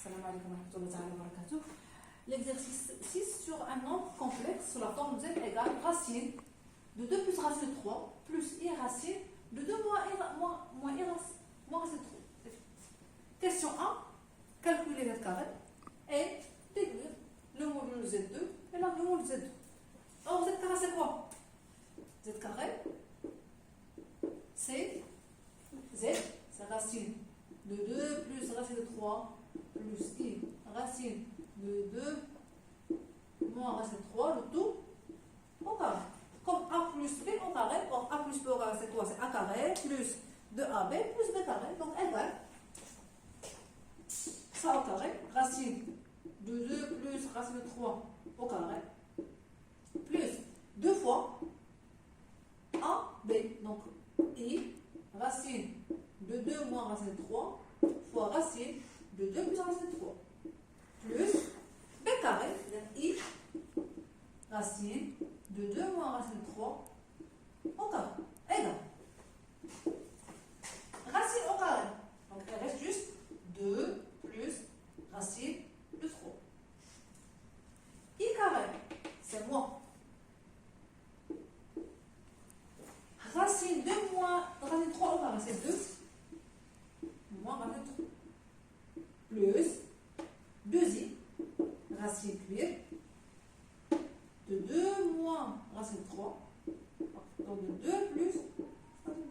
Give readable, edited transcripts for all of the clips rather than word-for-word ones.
Salam alaikum wa rahmatullahi wa barakatuh. L'exercice 6 sur un nombre complexe sur la forme z égale racine de 2 plus racine de 3 plus i racine de 2 moins i racine de 3. Question 1. Calculer z carré et déduire le module z2 et l'argument de z2. Or, z carré c'est quoi? Z carré c'est z, c'est racine de 2 plus racine de 3 plus i racine de 2 moins racine de 3, le tout au carré. Comme a plus b au carré, or a plus b au carré c'est quoi? C'est a carré plus 2ab plus b carré, donc égal ça au carré, racine de 2 plus racine de 3 au carré, plus 2 fois ab, donc i racine de 2 moins racine de 3 fois racine de 2 plus racine de 3 plus b carré, c'est-à-dire i racine de 2 moins racine de 3 au carré, égal racine au carré, donc il reste juste 2 plus racine de 3. I carré, c'est moins racine de moins racine de 3 au carré, c'est 2 moins racine de 3 plus 2i racine cuir de 2 moins racine de 3, donc de 2 plus racine de 3.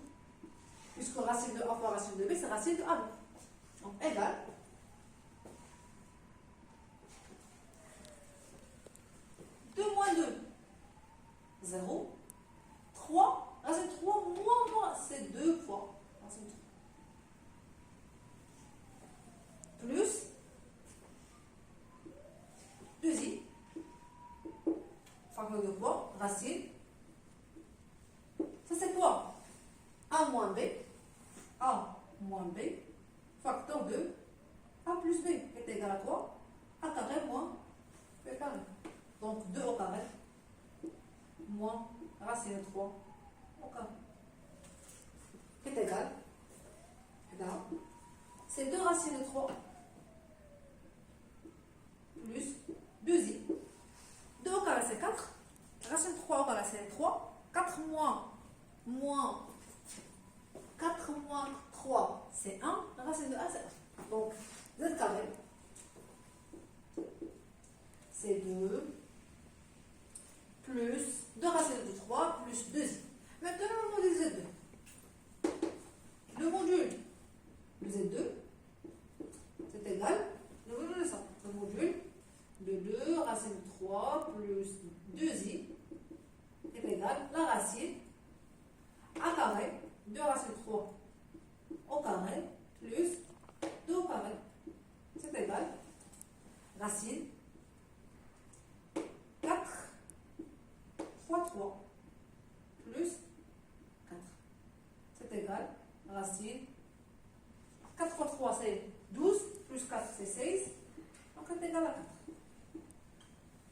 Puisque racine de a fois racine de b, c'est racine de ab. Donc égal 2 moins 2, 0. 3, racine de 3 moins, c'est 2 fois racine de 3. Plus 2i, facteur de quoi? Racine. Ça c'est quoi? A moins b, a moins b, facteur de a plus b est égal à quoi? A carré moins b carré. Donc 2 au carré moins racine de 3 au carré est égal, c'est 2 racines de 3 plus 2i. 2 au carré c'est 4, racine de 3 au carré c'est 3, 4 moins 3 c'est 1, racine de 1 c'est 1. Donc z carré c'est 2 plus 2 racines de 3 plus 2i. Maintenant le module z2. Le module de z2 c'est égal, le module de ça, le module de 2 racine de 3 plus 2i est égal la racine a carré 2 racine de 3 au carré plus 2 au carré, c'est égal racine 4 fois 3 plus 4, c'est égal racine 4 fois 3 c'est 12 plus 4 c'est 16, donc c'est égal à 4.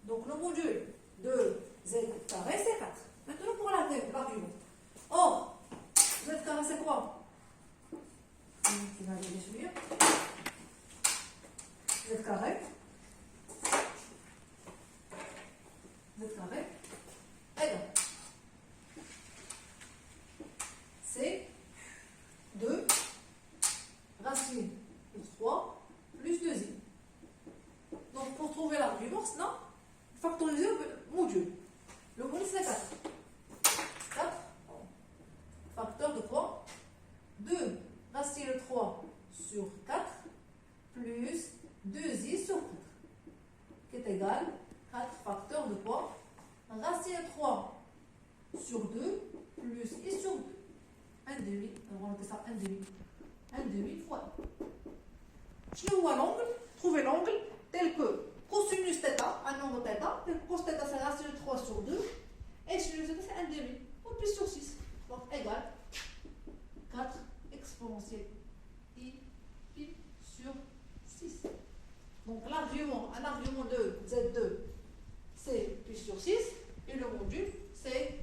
Donc le module de z carré c'est 4. Maintenant pour l'argument. Or, z carré c'est quoi? Qui va les suivre. Z carré égal. C'est 2 racine de 3 plus 2i. Donc pour trouver l'argument, non, factoriser le module. Le module c'est 4. 4 facteur de quoi? 2 racine de 3 sur 4 plus 2i sur 4 qui est égal 4 facteur de quoi? Racine de 3 sur 2 plus i sur 2. 1 demi, on va noter ça 1 demi. 1 demi fois. Je vois l'angle, trouver l'angle tel que cosinus θ, un angle θ, tel que cos θ c'est racine de 3 sur 2, et sinus θ c'est 1 demi, donc pi sur 6. Donc égal 4 exponentielle i pi sur 6. Donc l'argument, un argument de z2 c'est pi sur 6, et le module c'est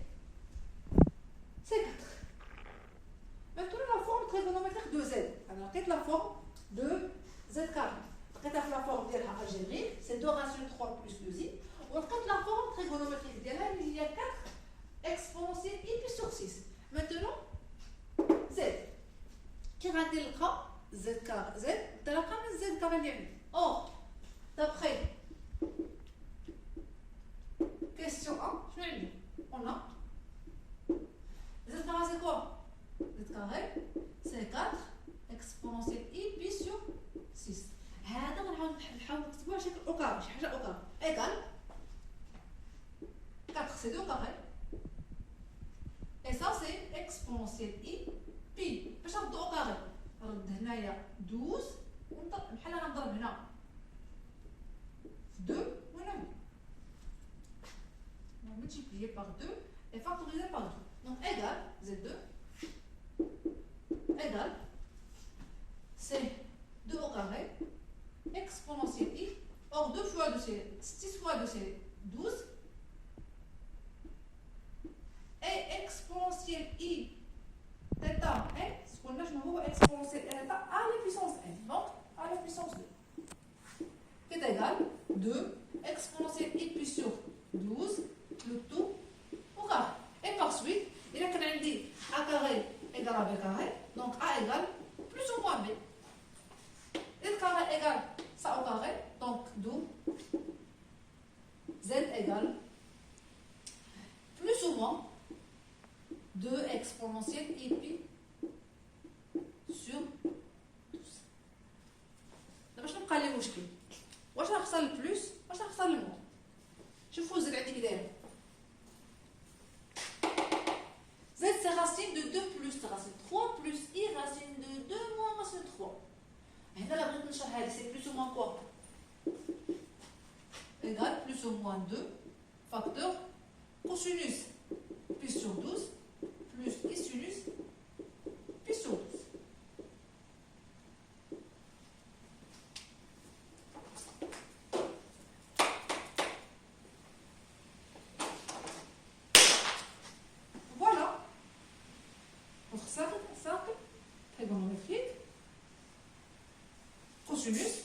4. Maintenant la forme trigonométrique de z. Alors quelle est la forme de z carré? لقيتها في لا فورم ديالها الجبريل سي 2 راسيون 3 بلس 2i ولقيت لا فورم تريغونومتريك ديالها اللي هي 4 اكسبونسيال اي بي سور 6 maintenant زد كي غادي نلقى زد كار زد نتلاقى من زد كار اللي عندي اور d'après question 1 شنو عندي on a z carré c'est quoi z carré c'est 4 exponentielle i pi sur 6 هذا غنحاول نكتبوه على شكل او كاري شي حاجه او كاري ايكال 4 c'est 2 carré et ça c'est exponentielle i pi باش نردو او كاري نرد هنايا 12 ونضرب بحال غنضرب هنا 2 وهنا multiplié par 2 et factorisé par 2 donc égal z2 égale c'est 2 au carré exponentielle i or 2 fois 2 c'est 6 fois 2 c'est 12 et exponentielle i θ n ce qu'on a je me exponentielle θ à la puissance n donc à la puissance 2 qui est égal 2 exponentielle i pi sur 12 le tout au carré et par suite il y a qu'un dit a carré égale à b carré donc a égale plus ou moins b z carré égale ça au carré donc d'où z égale plus ou moins 2 exponentielle i pi sur 12 دابا شنو بقى لي مشكل واش نختار البلوس واش نختار المون شوفوا زد عندي كي داير z c'est racine de 2 plus racine 3 plus i racine de 2 moins racine 3 هنا لا بغيت نشرح هذه c'est plus ou moins quoi égal plus ou moins 2 facteur cosinus pi sur 12 plus i sinus pi sur 12 cercle trigonométrique cosinus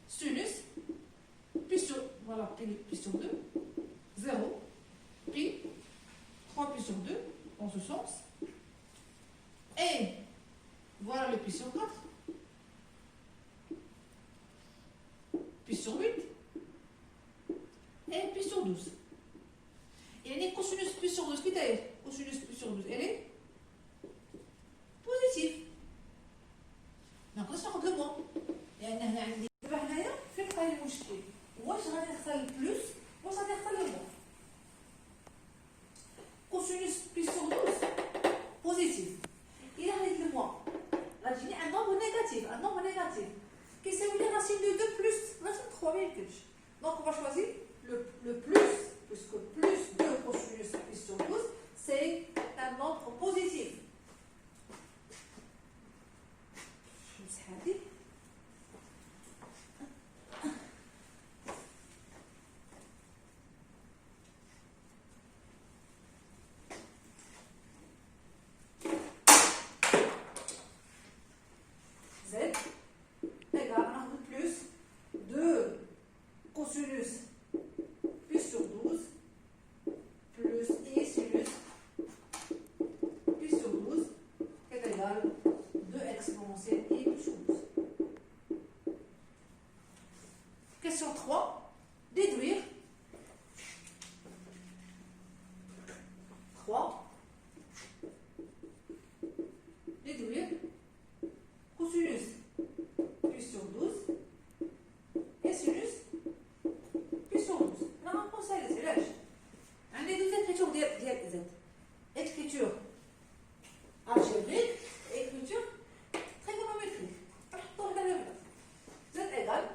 sinus pi sur voilà pi sur 2 0 pi 3 pi sur 2 dans ce sens et voilà le pi sur 4 pi sur 8 et pi sur 12 et les cosinus pi sur 12 qui est cosinus pi sur 12 elle est بوزيتيف ما نقدرش ناخذ لو مون لان هنا عندي دابا هنايا فين بقى المشكل واش غادي نختار البلوس واش غادي نختار لو مون كوسينوس بي سور 12 بوزيتيف الا خديت لو مون غتجيني ان نومبر نيجاتيف كيساوي لي راسين دو 2 بلس راسين 3 ما يمكنش دونك on va choisir le plus puisque plus 2 cosinus pi sur 12 c'est un nombre positif هذه z égale ناخذ plus 2 cosinus pi sur 12 plus i sinus pi sur 12 est égal 2 exponentielle i pi sur 12. Question 3. Déduire 3. Déduire cosinus pi sur 12 et sinus pi sur 12. La réponse est c'est l'âge. On a deux écritures ديال z. Écriture algébrique et écriture trigonométrique. Z égale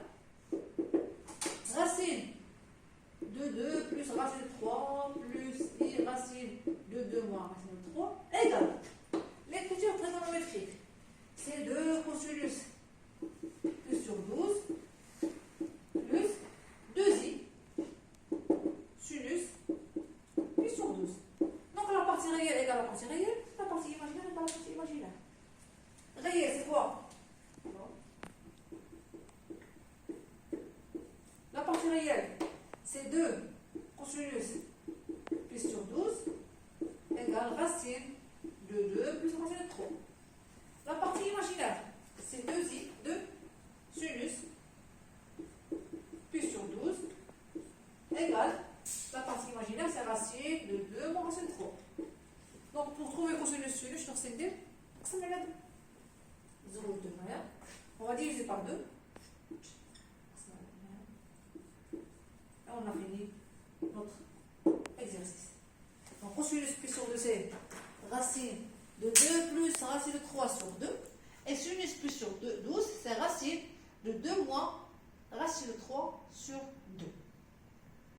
réel, c'est 2 cosinus pi sur 12 égale racine de 2 plus racine de 3. La partie imaginaire, c'est 2 sinus pi sur 12 égale, la partie imaginaire, c'est racine de 2 moins racine de 3. Donc, pour trouver cosinus sinus, je vais dire, ça me l'aide. 0,2 rien. On va diviser par 2. Là, on a fini notre exercice. Donc, cosinus pi sur 2, c'est racine de 2 plus racine de 3 sur 2. Et sinus pi sur 12, c'est racine de 2 moins racine de 3 sur 2.